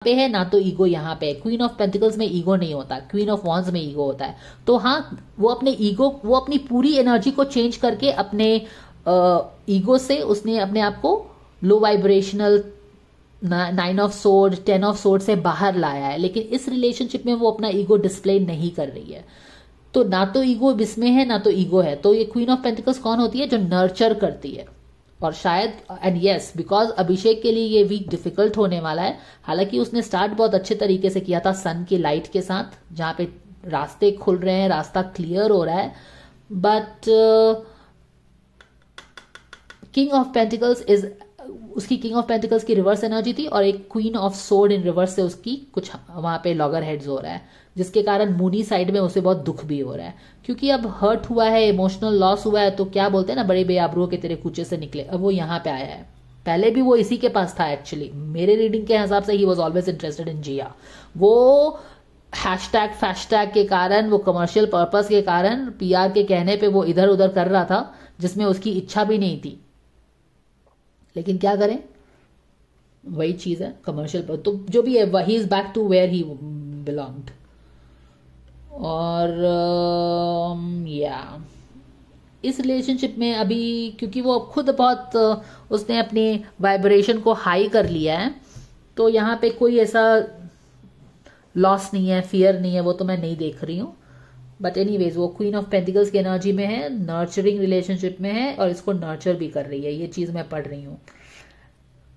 पे है ना तो ईगो यहाँ पे है। क्वीन ऑफ पेंटिकल्स में ईगो नहीं होता, क्वीन ऑफ वॉन्ड्स में ईगो होता है। तो हाँ, वो अपने ईगो, वो अपनी पूरी एनर्जी को चेंज करके अपने ईगो से उसने अपने आप को low vibrational 9 of sword 10 of sword से बाहर लाया है, लेकिन इस रिलेशनशिप में वो अपना ईगो डिस्प्ले नहीं कर रही है। तो ना तो ईगो इसमें है ना तो ईगो है। तो ये क्वीन ऑफ पेंटिकल्स कौन होती है? जो नर्चर करती है। और शायद एंड यस, बिकॉज अभिषेक के लिए ये वीक डिफिकल्ट होने वाला है। हालांकि उसने स्टार्ट बहुत अच्छे तरीके से किया था सन की लाइट के साथ, जहां पे रास्ते खुल रहे हैं, रास्ता क्लियर हो रहा है। But king of pentacles is, उसकी किंग ऑफ पेंटिकल्स की रिवर्स एनर्जी थी और एक queen of sword in reverse से उसकी कुछ वहां पे लॉगर हेड्स हो रहा है, जिसके कारण मूनी साइड में उसे बहुत दुख भी हो रहा है, क्योंकि अब हर्ट हुआ है, इमोशनल लॉस हुआ है। तो क्या बोलते हैं ना, बड़े बेआबरुओ के तेरे कूचे से निकले। अब वो यहाँ पे आया है, पहले भी वो इसी के पास था एक्चुअली। मेरे रीडिंग के हिसाब से ही was always interested in Jiya. वो हैशटैग फैशटैग के कारण, वो कमर्शियल पर्पस के कारण, पीआर के कहने पे वो इधर उधर कर रहा था, जिसमें उसकी इच्छा भी नहीं थी। लेकिन क्या करें, वही चीज है कमर्शियल पर। तो जो भी है, he is back to where he belonged. और या इस रिलेशनशिप में अभी, क्योंकि वो खुद बहुत उसने अपनी वाइब्रेशन को हाई कर लिया है, तो यहाँ पे कोई ऐसा लॉस नहीं है, फियर नहीं है, वो तो मैं नहीं देख रही हूँ। बट एनीवेज, वो क्वीन ऑफ पेंटिकल्स की एनर्जी में है, नर्चरिंग रिलेशनशिप में है और इसको नर्चर भी कर रही है। ये चीज मैं पढ़ रही हूँ।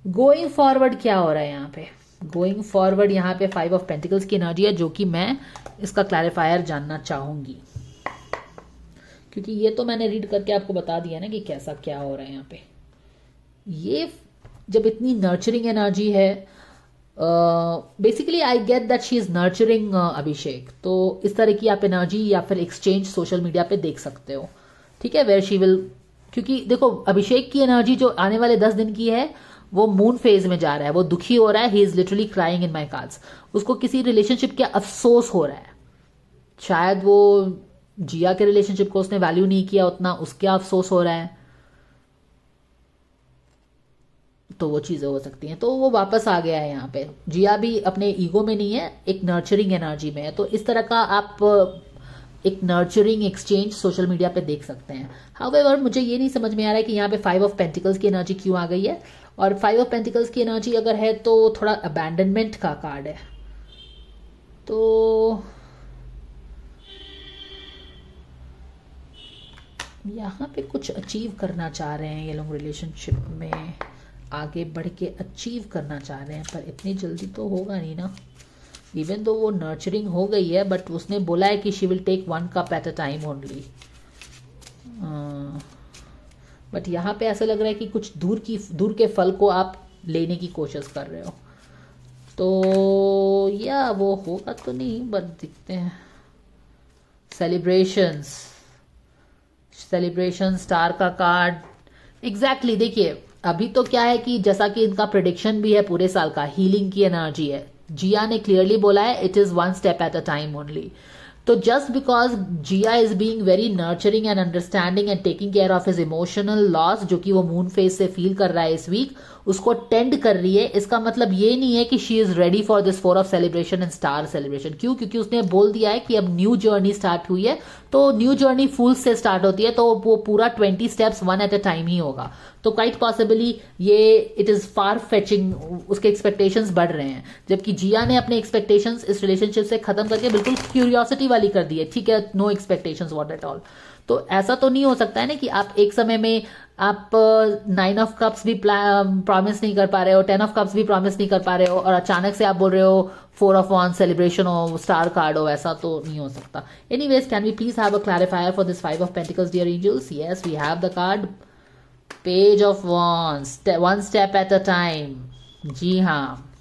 गोइंग फॉरवर्ड क्या हो रहा है यहाँ पे? गोइंग फॉरवर्ड यहाँ पे 5 ऑफ पेंटिकल्स की एनर्जी है, जो कि मैं इसका क्लैरिफायर जानना चाहूंगी, क्योंकि ये तो मैंने रीड करके आपको बता दिया ना कि कैसा क्या हो रहा है यहाँ पे। ये जब इतनी नर्चरिंग एनर्जी है, basically I get that she is nurturing Abhishek. तो इस तरह की आप एनर्जी या फिर एक्सचेंज सोशल मीडिया पे देख सकते हो, ठीक है, वेयर शी विल, क्योंकि देखो अभिषेक की एनर्जी जो आने वाले 10 दिन की है, वो मून फेज में जा रहा है, वो दुखी हो रहा है, he is literally crying in my cards. उसको किसी रिलेशनशिप का अफसोस हो रहा है, शायद वो जिया के रिलेशनशिप को उसने वैल्यू नहीं किया उतना, उसके अफसोस हो रहा है। तो वो चीजें हो सकती हैं। तो वो वापस आ गया है यहाँ पे। जिया भी अपने ईगो में नहीं है, एक नर्चरिंग एनर्जी में है। तो इस तरह का आप एक नर्चरिंग एक्सचेंज सोशल मीडिया पे देख सकते हैं। हाउएवर, मुझे ये नहीं समझ में आ रहा है कि यहाँ पे 5 ऑफ पेंटिकल्स की एनर्जी क्यों आ गई है। और 5 ऑफ पेंटिकल्स की एनर्जी अगर है तो थोड़ा अबैंडनमेंट का कार्ड है। तो यहाँ पे कुछ अचीव करना चाह रहे हैं ये लोग, रिलेशनशिप में आगे बढ़ के अचीव करना चाह रहे हैं, पर इतनी जल्दी तो होगा नहीं ना। इवन तो वो नर्चरिंग हो गई है, बट उसने बोला है कि she will take 1 cup at a time only. But यहाँ पे ऐसा लग रहा है कि कुछ दूर के फल को आप लेने की कोशिश कर रहे हो। तो या वो होगा तो नहीं, बट दिखते हैं। सेलिब्रेशंस स्टार का कार्ड एग्जैक्टली देखिए, अभी तो क्या है कि जैसा कि इनका प्रिडिक्शन भी है पूरे साल का, हीलिंग की एनर्जी है। जिया ने क्लियरली बोला है it is 1 step at a time only. तो just because Jiya is being very nurturing and understanding and taking care of his emotional loss, जो कि वो मून फेज से फील कर रहा है इस वीक, उसको टेंड कर रही है, इसका मतलब ये नहीं है कि she is ready for this 4 of celebration and star celebration. क्यों? क्योंकि उसने बोल दिया है कि अब न्यू जर्नी स्टार्ट हुई है। तो न्यू जर्नी फूल से स्टार्ट होती है, तो वो पूरा 20 स्टेप्स 1 एट अ टाइम ही होगा। तो क्वाइट पॉसिबली ये इट इज फार फेचिंग, उसके एक्सपेक्टेशंस बढ़ रहे हैं। जबकि जिया ने अपने एक्सपेक्टेशंस इस रिलेशनशिप से खत्म करके बिल्कुल क्यूरियोसिटी वाली कर दी है। ठीक है, no expectations what at all. तो ऐसा तो नहीं हो सकता है ना कि आप एक समय में आप 9 ऑफ कप्स भी प्रॉमिस नहीं कर पा रहे हो, 10 ऑफ कप्स भी प्रॉमिस नहीं कर पा रहे हो, और अचानक से आप बोल रहे हो 4 ऑफ वॉन्ड्स सेलिब्रेशन हो, स्टार कार्ड हो। ऐसा तो नहीं हो सकता। Anyways, can we please have a clarifier for this 5 of pentacles dear angels? Yes, we have the card page of wands, 1 step at a time. जी हाँ,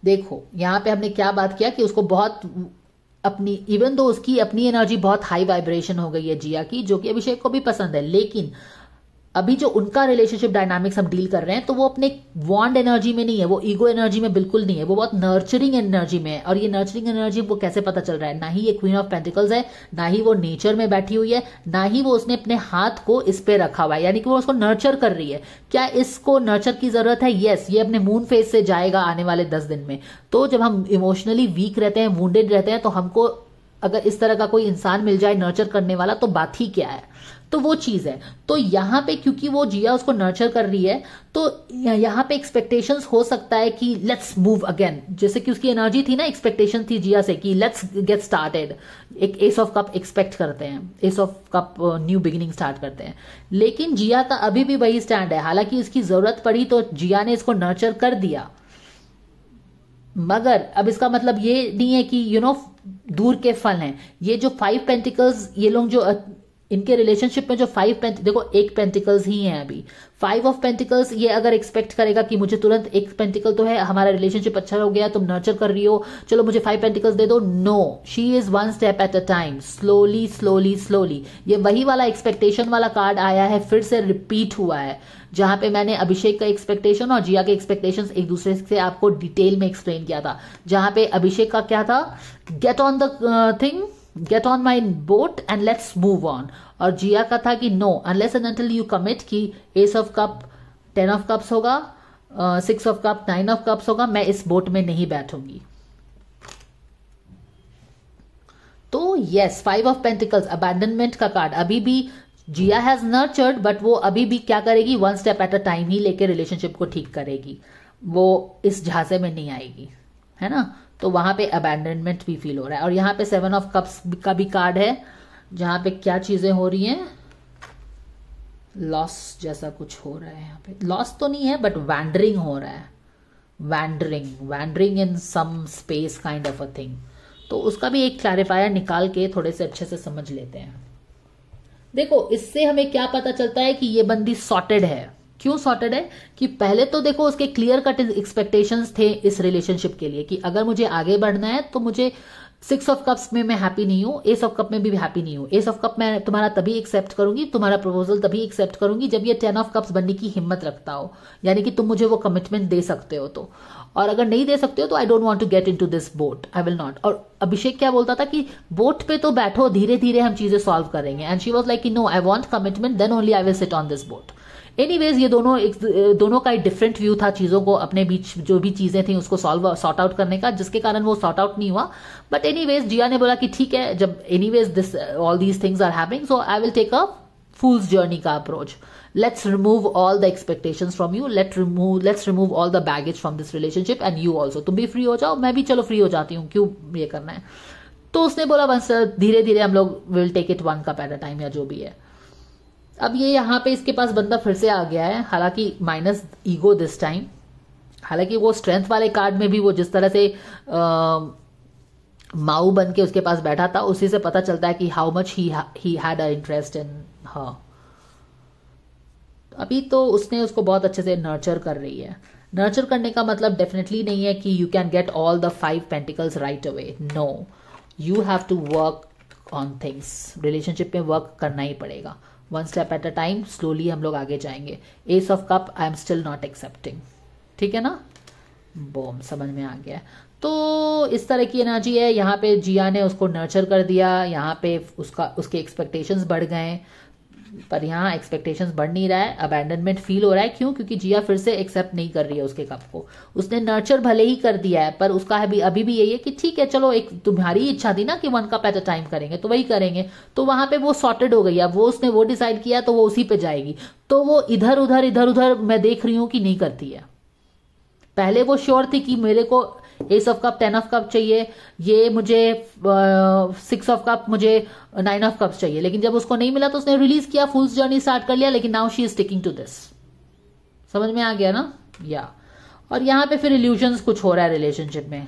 देखो यहाँ पे हमने क्या बात किया कि उसको बहुत अपनी, इवन दो उसकी अपनी एनर्जी बहुत हाई वाइब्रेशन हो गई है जिया की, जो कि अभिषेक को भी पसंद है, लेकिन अभी जो उनका रिलेशनशिप डायनामिक्स हम डील कर रहे हैं तो वो अपने वॉन्ड एनर्जी में नहीं है, वो ईगो एनर्जी में बिल्कुल नहीं है, वो बहुत नर्चरिंग एनर्जी में है। और ये नर्चरिंग एनर्जी वो कैसे पता चल रहा है, ना ही ये क्वीन ऑफ पेंटिकल्स है, ना ही वो नेचर में बैठी हुई है, ना ही वो उसने अपने हाथ को इस पे रखा हुआ है, यानी कि वो उसको नर्चर कर रही है। क्या इसको नर्चर की जरूरत है? यस, ये अपने मून फेज से जाएगा आने वाले 10 दिन में। तो जब हम इमोशनली वीक रहते हैं, वुंडेड रहते हैं, तो हमको अगर इस तरह का कोई इंसान मिल जाए नर्चर करने वाला तो बात ही क्या है। तो वो चीज है। तो यहां पे क्योंकि वो जिया उसको नर्चर कर रही है तो यहां पे एक्सपेक्टेशंस हो सकता है कि लेट्स मूव अगेन, जैसे कि उसकी एनर्जी थी ना, एक्सपेक्टेशन थी जिया से कि लेट्स गेट स्टार्टेड। एक एस ऑफ कप एक्सपेक्ट करते हैं, S of cup new beginning start करते हैं। लेकिन जिया का अभी भी वही स्टैंड है, हालांकि इसकी जरूरत पड़ी तो जिया ने इसको नर्चर कर दिया, मगर अब इसका मतलब ये नहीं है कि दूर के फल हैं। ये जो 5 पेंटिकल्स, ये लोग जो इनके रिलेशनशिप में जो 5 देखो एक पेंटिकल्स ही है अभी, 5 ऑफ पेंटिकल्स ये अगर एक्सपेक्ट करेगा कि मुझे तुरंत एक पेंटिकल तो है, हमारा रिलेशनशिप अच्छा हो गया, तुम नर्चर कर रही हो, चलो मुझे 5 पेंटिकल्स दे दो। No, she is 1 step at a time, slowly slowly slowly. ये वही वाला एक्सपेक्टेशन वाला कार्ड आया है, फिर से रिपीट हुआ है, जहां पे मैंने अभिषेक का एक्सपेक्टेशन और जिया के एक्सपेक्टेशंस एक दूसरे से आपको डिटेल में एक्सप्लेन किया था। जहां पे अभिषेक का क्या था, get on the thing, get on my boat and let's move on. और जिया का था कि no, unless and until you commit कि ace of cup 10 of cups होगा, 6 ऑफ कप 9 ऑफ कप्स होगा, मैं इस बोट में नहीं बैठूंगी। तो यस, 5 ऑफ पेंटिकल्स अबैंडनमेंट का कार्ड, अभी भी जिया हैज नर्चर्ड, बट वो अभी भी क्या करेगी, 1 स्टेप एट अ टाइम ही लेके रिलेशनशिप को ठीक करेगी, वो इस झांसे में नहीं आएगी, है ना। तो वहां पे अबैंडनमेंट भी फील हो रहा है। और यहाँ पे 7 ऑफ कप्स का भी कार्ड है, जहां पे क्या चीजें हो रही हैं, लॉस जैसा कुछ हो रहा है। यहाँ पे लॉस तो नहीं है बट वैंडरिंग हो रहा है, wandering in some space kind of a thing. तो उसका भी एक क्लैरिफायर निकाल के थोड़े से अच्छे से समझ लेते हैं। देखो, इससे हमें क्या पता चलता है कि ये बंदी सॉर्टेड है। क्यों सॉर्टेड है? कि पहले तो देखो उसके क्लियर कट एक्सपेक्टेशंस थे इस रिलेशनशिप के लिए कि अगर मुझे आगे बढ़ना है तो मुझे 6 ऑफ कप्स में मैं हैप्पी नहीं हूं, एस ऑफ कप में भी हैप्पी नहीं हूं। एस ऑफ कप मैं तुम्हारा तभी एक्सेप्ट करूंगी, तुम्हारा प्रपोजल तभी एक्सेप्ट करूंगी जब ये 10 ऑफ कप्स बनने की हिम्मत रखता हो, यानी कि तुम मुझे वो कमिटमेंट दे सकते हो तो। और अगर नहीं दे सकते हो तो I don't want to get into this boat, I will not. और अभिषेक क्या बोलता था कि बोट पे तो बैठो, धीरे धीरे हम चीजें सॉल्व करेंगे। एंड शी वाज लाइक कि no, I want commitment, then only I will sit on this boat. Anyways, ये दोनों का एक डिफरेंट व्यू था चीजों को, अपने बीच जो भी चीजें थी उसको सॉर्ट आउट करने का, जिसके कारण वो सॉर्ट आउट नहीं हुआ। बट एनीवेज जिया ने बोला कि ठीक है, जब anyways this all these things are happening, so I will take a fool's journey का approach. Let's remove all the expectations from you, let's remove all the baggage from this relationship and you also. तुम भी free हो जाओ, मैं भी चलो free हो जाती हूँ, क्यों ये करना है। तो उसने बोला बस धीरे धीरे हम लोग will take it 1 cup at a time, या जो भी है। अब ये यहाँ पे इसके पास बंदा फिर से आ गया है, हालांकि माइनस ईगो दिस टाइम। हालांकि वो स्ट्रेंथ वाले कार्ड में भी वो जिस तरह से माऊ बन के उसके पास बैठा था, उसी से पता चलता है कि how much he had a interest in her. अभी तो उसने उसको बहुत अच्छे से नर्चर कर रही है। नर्चर करने का मतलब डेफिनेटली नहीं है कि you can get all the 5 pentacles right away. No, you have to work on things. Relationship में वर्क करना ही पड़ेगा, 1 step at a time, slowly हम लोग आगे जाएंगे। As of cup, I am still not accepting, ठीक है ना। बॉम, समझ में आ गया। तो इस तरह की एनर्जी है। यहाँ पे जिया ने उसको नर्चर कर दिया, यहाँ पे उसके एक्सपेक्टेशंस बढ़ गए, पर यहाँ एक्सपेक्टेशंस बढ़ नहीं रहा है, अबैंडनमेंट फील हो रहा है। क्यों? क्योंकि जिया फिर से एक्सेप्ट नहीं कर रही है उसके कप को। उसने नर्चर भले ही कर दिया है, पर उसका अभी भी यही है कि ठीक है चलो, एक तुम्हारी इच्छा थी ना कि 1 कप एट अ टाइम करेंगे तो वही करेंगे। तो वहां पे वो सॉर्टेड हो गई। अब वो उसने वो डिसाइड किया तो वो उसी पे जाएगी। तो वो इधर उधर मैं देख रही हूं कि नहीं करती है। पहले वो श्योर थी कि मेरे को S of cup 10 of cup चाहिए, ये मुझे 6 ऑफ कप, मुझे 9 ऑफ कप चाहिए। लेकिन जब उसको नहीं मिला तो उसने रिलीज किया, फूल्स जर्नी स्टार्ट कर लिया। लेकिन now she is sticking to this. समझ में आ गया ना। या और यहाँ पे फिर इल्यूजन्स कुछ हो रहा है रिलेशनशिप में।